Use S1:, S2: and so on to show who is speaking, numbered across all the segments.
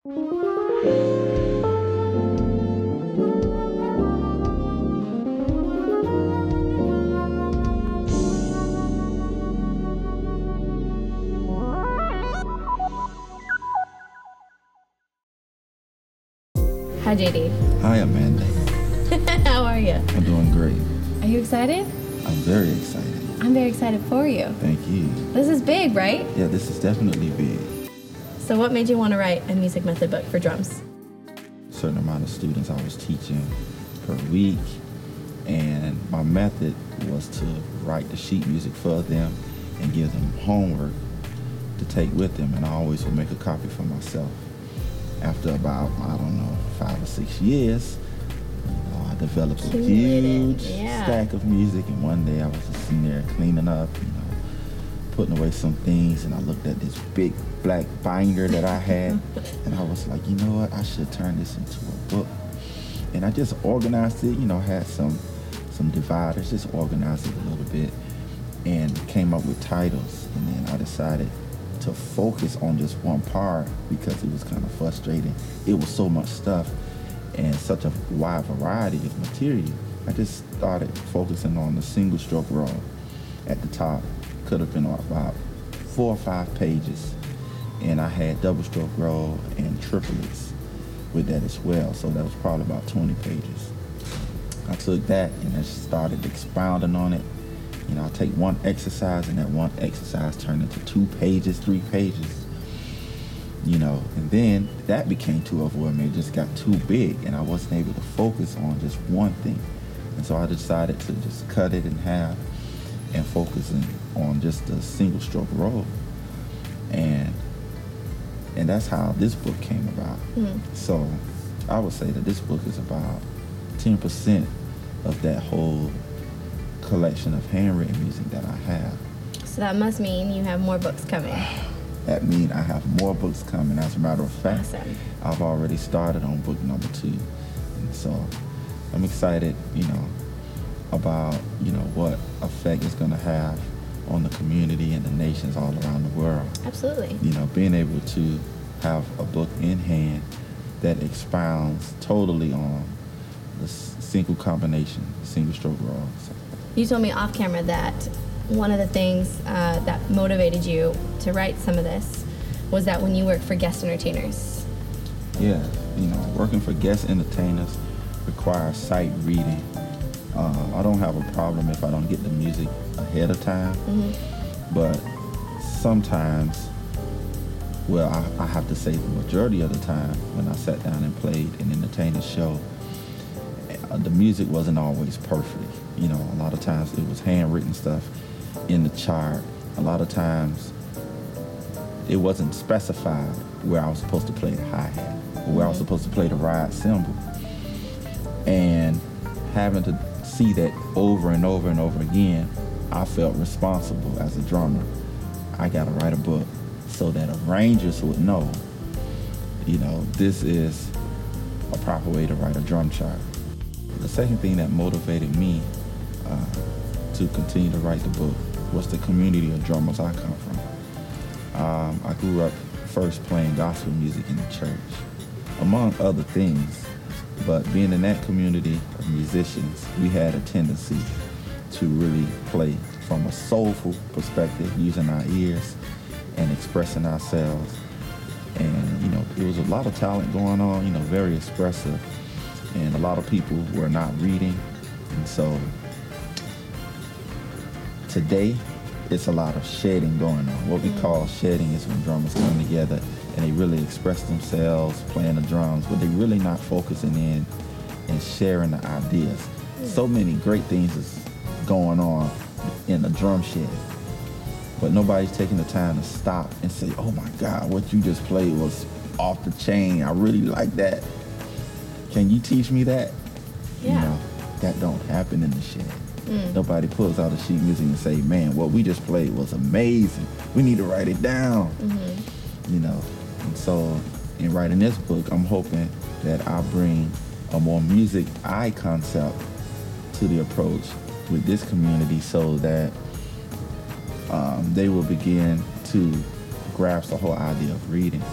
S1: Hi, JD.
S2: Hi, Amanda.
S1: How are you?
S2: I'm doing great.
S1: Are you excited?
S2: I'm very excited.
S1: I'm very excited for you.
S2: Thank you.
S1: This is big, right?
S2: Yeah, this is definitely big.
S1: So what made you want to write a music method book for drums?
S2: A certain amount of students I was teaching per week, and my method was to write the sheet music for them and give them homework to take with them, and I always would make a copy for myself. After about, 5 or 6 years, I developed a huge stack of music, and one day I was just sitting there cleaning up, putting away some things, and I looked at this big black binder that I had, and I was like, you know what, I should turn this into a book. And I just organized it, had some dividers, just organized it a little bit, and came up with titles. And then I decided to focus on just one part because it was kind of frustrating. It was so much stuff and such a wide variety of material. I just started focusing on the single stroke roll at the top. Could have been about 4 or 5 pages. And I had double stroke roll and triplets with that as well. So that was probably about 20 pages. I took that and I started expounding on it. I take one exercise, and that one exercise turned into 2 pages, 3 pages, and then that became too overwhelming. It just got too big, and I wasn't able to focus on just one thing. And so I decided to just cut it in half and focus on just the single stroke roll. And that's how this book came about. So I would say that this book is about 10% of that whole collection of handwritten music that I have.
S1: So that must mean you have more books coming.
S2: That means I have more books coming. As a matter of fact,
S1: Awesome.
S2: I've already started on book number 2. And so I'm excited, about, what effect it's going to have on the community and the nations all around the world.
S1: Absolutely.
S2: Being able to have a book in hand that expounds totally on the single combination, single stroke roll. So.
S1: You told me off camera that one of the things that motivated you to write some of this was that when you work for guest entertainers.
S2: Yeah, working for guest entertainers requires sight reading. I don't have a problem if I don't get the music ahead of time, but sometimes, I have to say the majority of the time when I sat down and played an entertainer show, the music wasn't always perfect. A lot of times it was handwritten stuff in the chart. A lot of times it wasn't specified where I was supposed to play the hi-hat or where I was supposed to play the ride cymbal. And having to see that over and over and over again, I felt responsible as a drummer. I gotta write a book so that arrangers would know, this is a proper way to write a drum chart. The second thing that motivated me to continue to write the book was the community of drummers I come from. I grew up first playing gospel music in the church, among other things, but being in that community of musicians, we had a tendency to really play from a soulful perspective, using our ears and expressing ourselves. And, there was a lot of talent going on, very expressive. And a lot of people were not reading. And so today, it's a lot of shedding going on. What we call shedding is when drummers come together and they really express themselves playing the drums, but they're really not focusing in and sharing the ideas. So many great things is going on in the drum shed, but nobody's taking the time to stop and say, oh my God, what you just played was off the chain. I really like that. Can you teach me that?
S1: Yeah.
S2: That don't happen in the shed. Nobody pulls out a sheet music and say, man, what we just played was amazing. We need to write it down. And so in writing this book, I'm hoping that I bring a more music eye concept to the approach with this community so that they will begin to grasp the whole idea of reading.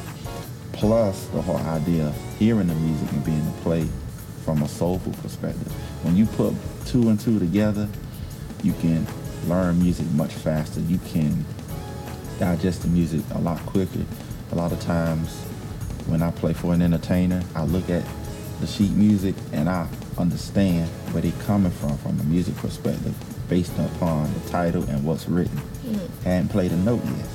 S2: plus the whole idea of hearing the music and being able to play from a soulful perspective. When you put two and two together, you can learn music much faster. You can digest the music a lot quicker. A lot of times when I play for an entertainer, I look at the sheet music and I understand where they're coming from a music perspective based upon the title and what's written. Hadn't played a note yet.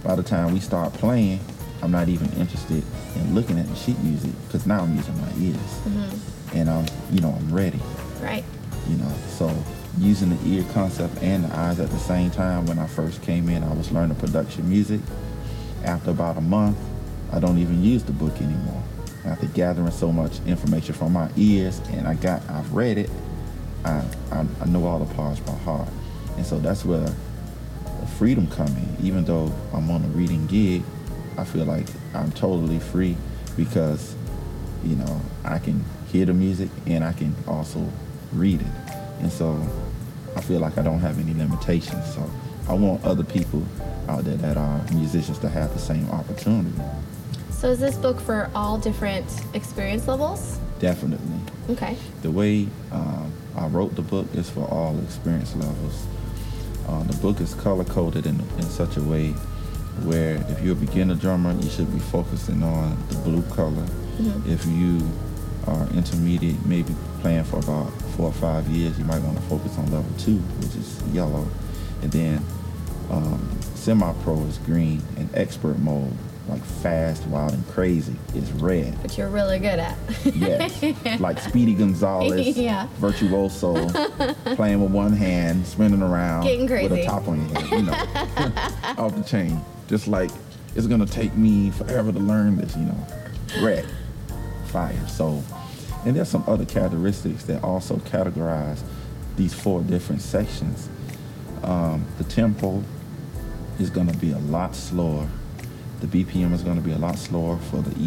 S2: By the time we start playing, I'm not even interested in looking at the sheet music because now I'm using my ears. And I'm ready.
S1: Right.
S2: So using the ear concept and the eyes at the same time. When I first came in, I was learning production music. After about a month, I don't even use the book anymore. After gathering so much information from my ears and I've read it, I know all the parts by heart. And so that's where the freedom comes in. Even though I'm on a reading gig, I feel like I'm totally free because, I can hear the music and I can also read it. And so I feel like I don't have any limitations. So I want other people out there that are musicians to have the same opportunity.
S1: So is this book for all different experience levels?
S2: Definitely.
S1: Okay.
S2: The way I wrote the book is for all experience levels. The book is color-coded in such a way where if you're a beginner drummer, you should be focusing on the blue color. If you are intermediate, maybe playing for about 4 or 5 years, you might want to focus on level 2, which is yellow. And then semi-pro is green, and expert mode, like fast, wild, and crazy, is red.
S1: Which you're really good at.
S2: Yes, like Speedy Gonzalez,
S1: Yeah.
S2: virtuoso, playing with one hand, spinning around,
S1: Getting crazy.
S2: with a top on your head, off the chain. Just like it's gonna take me forever to learn this, red, fire. So, and there's some other characteristics that also categorize these 4 different sections. The tempo is gonna be a lot slower. The BPM is going to be a lot slower for the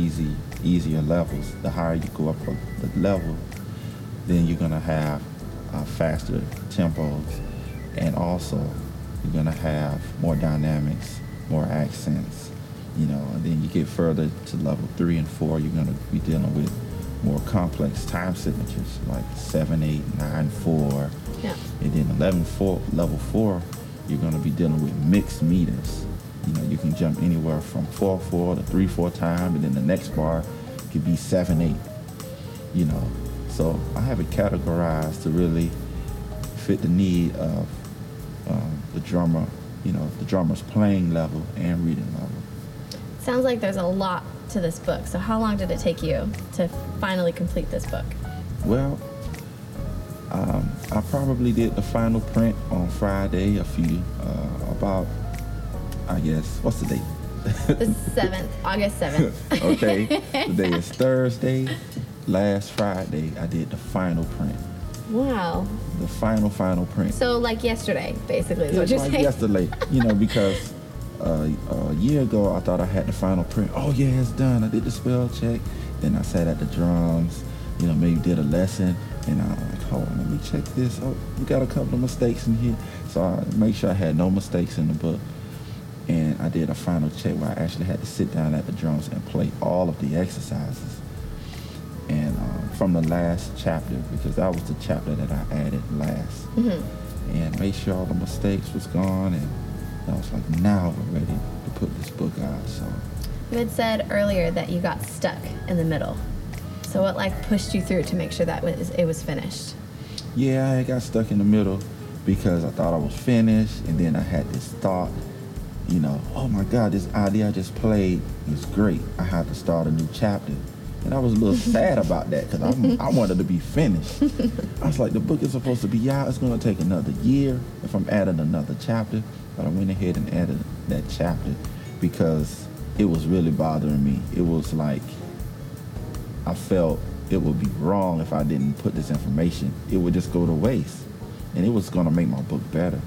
S2: easier levels. The higher you go up the level, then you're going to have faster tempos, and also you're going to have more dynamics, more accents, and then you get further to level 3 and 4, you're going to be dealing with more complex time signatures like 7, 8, 9, 4.
S1: Yeah.
S2: And then level 4, you're going to be dealing with mixed meters. You can jump anywhere from 4/4 to 3/4 time, and then the next bar could be 7/8. So I have it categorized to really fit the need of the drummer, the drummer's playing level and reading level.
S1: Sounds like there's a lot to this book. So how long did it take you to finally complete this book?
S2: Well, I probably did the final print on Friday. About, I guess, what's the date?
S1: The 7th, August 7th.
S2: Okay, today is Thursday. Last Friday, I did the final print.
S1: Wow.
S2: The final print.
S1: So like yesterday, basically, is
S2: It
S1: what
S2: was
S1: you're
S2: like
S1: saying.
S2: yesterday, because a year ago, I thought I had the final print. Oh yeah, it's done. I did the spell check. Then I sat at the drums, maybe did a lesson, and I was like, oh, let me check this. Oh, we got a couple of mistakes in here. So I made sure I had no mistakes in the book. And I did a final check where I actually had to sit down at the drums and play all of the exercises. And from the last chapter, because that was the chapter that I added last. And made sure all the mistakes was gone. And I was like, now we're ready to put this book out. So
S1: You had said earlier that you got stuck in the middle. So what pushed you through to make sure that it was finished?
S2: yeah, I got stuck in the middle because I thought I was finished. And then I had this thought, oh my God, this idea I just played is great. I have to start a new chapter. And I was a little sad about that because I wanted to be finished. I was like, the book is supposed to be out. It's going to take another year if I'm adding another chapter. But I went ahead and added that chapter because it was really bothering me. It was like I felt it would be wrong if I didn't put this information. It would just go to waste. And it was going to make my book better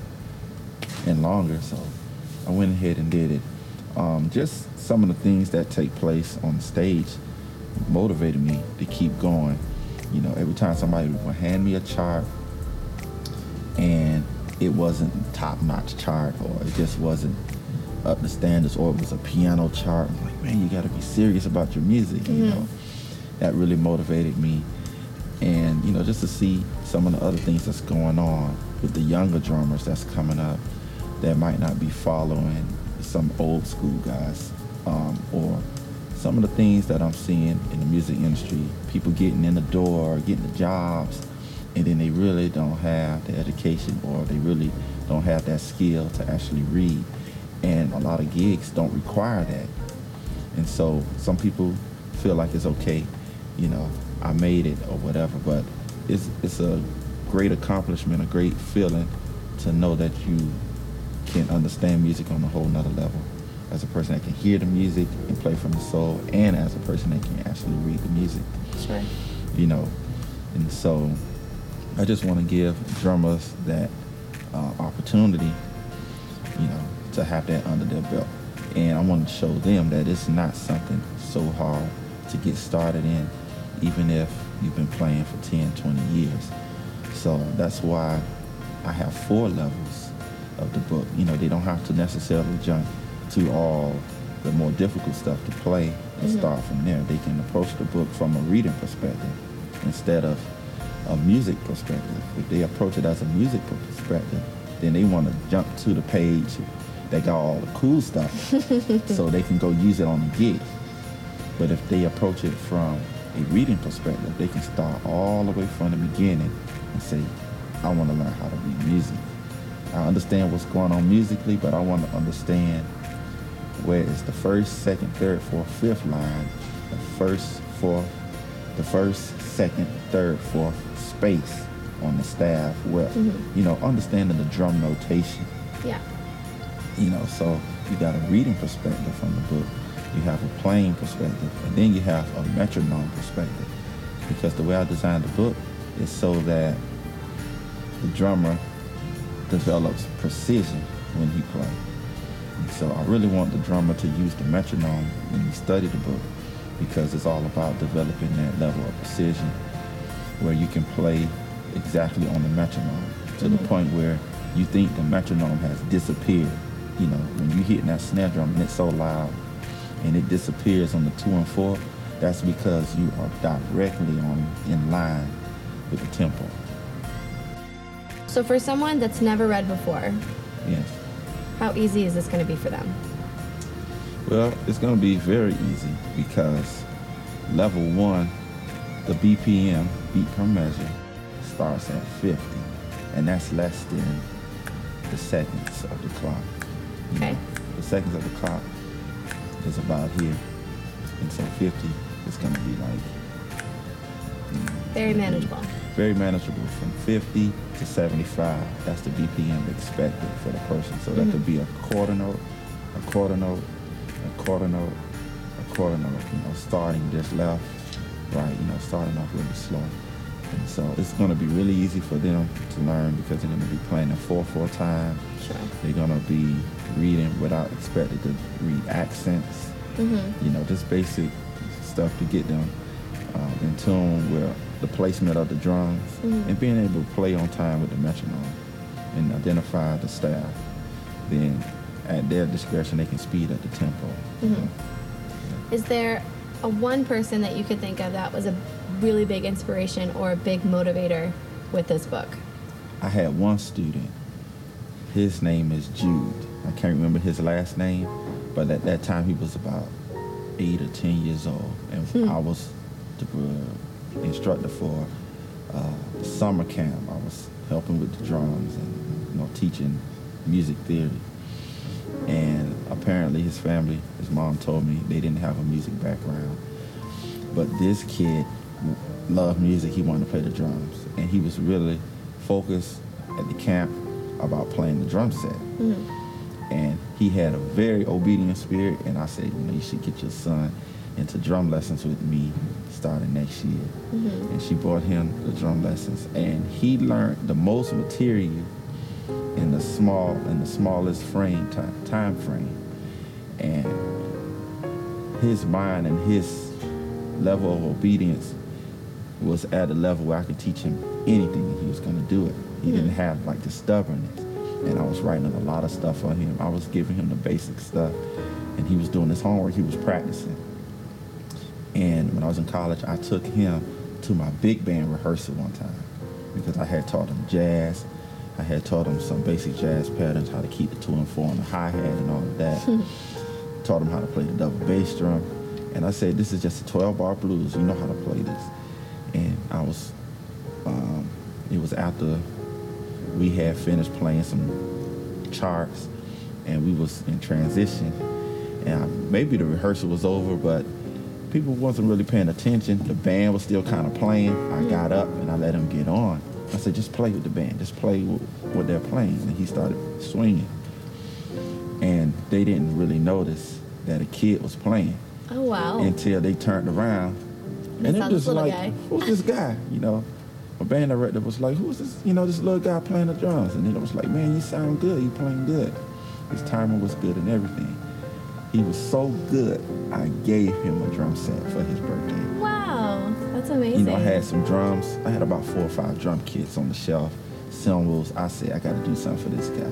S2: and longer. So I went ahead and did it. Just some of the things that take place on the stage motivated me to keep going. Every time somebody would hand me a chart and it wasn't top-notch chart, or it just wasn't up to standards, or it was a piano chart. I'm like, man, you got to be serious about your music. You know, that really motivated me. And you know, just to see some of the other things that's going on with the younger drummers that's coming up that might not be following some old school guys, or some of the things that I'm seeing in the music industry, people getting in the door, getting the jobs, and then they really don't have the education, or they really don't have that skill to actually read. And a lot of gigs don't require that. And so some people feel like it's okay, you know, I made it or whatever, but it's a great accomplishment, a great feeling to know that you can understand music on a whole nother level, as a person that can hear the music and play from the soul, and as a person that can actually read the music.
S1: Sure.
S2: You know, and so I just want to give drummers that opportunity, you know, to have that under their belt. And I want to show them that it's not something so hard to get started in, even if you've been playing for 10, 20 years. So that's why I have 4 levels of the book. You know, they don't have to necessarily jump to all the more difficult stuff to play and start from there. They can approach the book from a reading perspective instead of a music perspective. If they approach it as a music perspective, then they want to jump to the page that got all the cool stuff so they can go use it on the gig. But if they approach it from a reading perspective, they can start all the way from the beginning and say, I want to learn how to read music. I understand what's going on musically, but I want to understand where is the first, second, third, fourth, fifth line, the first, second, third, fourth space on the staff, where, you know, understanding the drum notation.
S1: Yeah.
S2: You know, so you got a reading perspective from the book, you have a playing perspective, and then you have a metronome perspective. Because the way I designed the book is so that the drummer develops precision when he plays. And so I really want the drummer to use the metronome when you study the book, because it's all about developing that level of precision where you can play exactly on the metronome to the point where you think the metronome has disappeared. You know, when you hit that snare drum and it's so loud and it disappears on the 2 and 4, that's because you are directly in line with the tempo.
S1: So for someone that's never read before,
S2: Yes.
S1: how easy is this going to be for them?
S2: Well, it's going to be very easy because level 1, the BPM, beat per measure, starts at 50, and that's less than the seconds of the clock.
S1: Okay.
S2: The seconds of the clock is about here, and so 50 is going to be like
S1: Very manageable.
S2: very manageable from 50 to 75. That's the BPM expected for the person. So that could be a quarter note, a quarter note, a quarter note, a quarter note, you know, starting just left, right, you know, starting off really slow. And so it's going to be really easy for them to learn because they're going to be playing in 4/4 time.
S1: Sure.
S2: They're going to be reading without expecting to read accents, you know, just basic stuff to get them in tune with the placement of the drums and being able to play on time with the metronome and identify the staff. Then at their discretion, they can speed up the tempo. You know.
S1: Is there a one person that you could think of that was a really big inspiration or a big motivator with this book?
S2: I had one student. His name is Jude. I can't remember his last name, but at that time he was about 8 or 10 years old, and I was the instructor for summer camp. I was helping with the drums and, you know, teaching music theory. And apparently his family, his mom told me they didn't have a music background, but this kid loved music. He wanted to play the drums, and he was really focused at the camp about playing the drum set. And he had a very obedient spirit, and I said, you know, you should get your son into drum lessons with me starting next year. And she brought him the drum lessons, and he learned the most material in the smallest time frame. And his mind and his level of obedience was at a level where I could teach him anything, and he was going to do it. He didn't have like the stubbornness. and I was writing a lot of stuff for him. I was giving him the basic stuff, and he was doing his homework. He was practicing. And when I was in college, I took him to my big band rehearsal one time because I had taught him jazz. I had taught him some basic jazz patterns, how to keep the 2 and 4 on the hi-hat and all of that. Taught him how to play the double bass drum. And I said, this is just a 12-bar blues. You know how to play this. And I was, it was after we had finished playing some charts and we was in transition. And maybe the rehearsal was over, but people wasn't really paying attention. The band was still kind of playing. I got up and I let him get on. I said, just play with the band. Just play what they're playing. And he started swinging. And they didn't really notice that a kid was playing.
S1: Oh, wow.
S2: Until they turned around. And it was like, who's this guy? You know, my band director was like, who's this, you know, this little guy playing the drums? And then it was like, man, you sound good. You playing good. His timing was good and everything. He was so good, I gave him a drum set for his birthday.
S1: Wow, that's amazing.
S2: You know, I had some drums. I had about 4 or 5 drum kits on the shelf, cymbals. I said, I got to do something for this guy.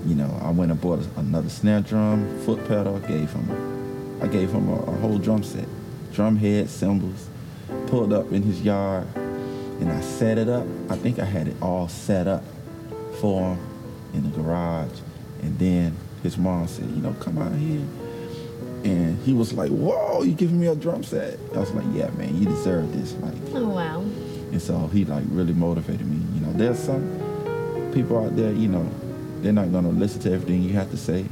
S2: You know, I went and bought another snare drum, foot pedal. I gave him a whole drum set, drum head, cymbals. Pulled up in his yard, and I set it up. I think I had it all set up for him in the garage, and then his mom said, you know, come out here. And he was like, whoa, you giving me a drum set? I was like, yeah, man, you deserve this. Like,
S1: oh, wow.
S2: And so he like really motivated me. You know, there's some people out there, you know, they're not gonna listen to everything you have to say.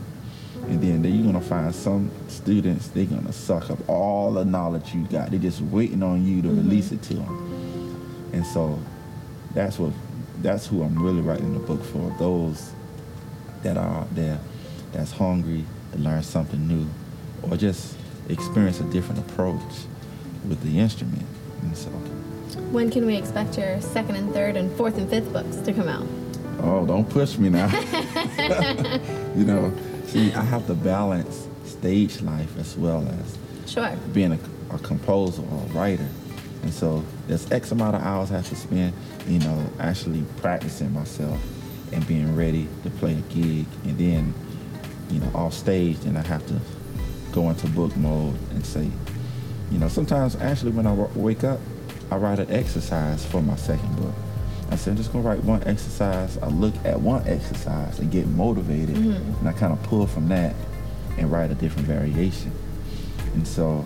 S2: And then you're gonna find some students, they're gonna suck up all the knowledge you got. They're just waiting on you to release it to them. And so that's who I'm really writing the book for. Those that are out there that's hungry to learn something new or just experience a different approach with the instrument. And so,
S1: when can we expect your second and third and fourth and fifth books to come out?
S2: Oh, don't push me now. You know, see, I have to balance stage life as well as being a composer or a writer. And so there's X amount of hours I have to spend, you know, actually practicing myself and being ready to play a gig. And then, you know, off stage, then I have to go into book mode and say, you know, sometimes actually when I wake up, I write an exercise for my second book. I said, I'm just gonna write one exercise. I look at one exercise and get motivated, and I kind of pull from that and write a different variation. And so,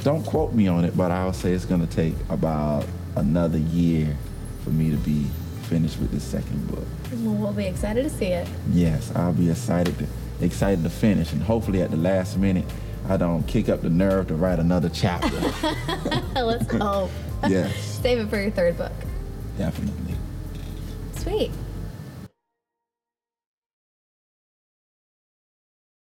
S2: don't quote me on it, but I'll say it's gonna take about another year for me to be finished with this second book.
S1: Well, we'll be excited to see it.
S2: Yes, I'll be excited to finish, and hopefully at the last minute, I don't kick up the nerve to write another chapter.
S1: Let's hope.
S2: Yes.
S1: Save it for your third book.
S2: Definitely.
S1: Sweet.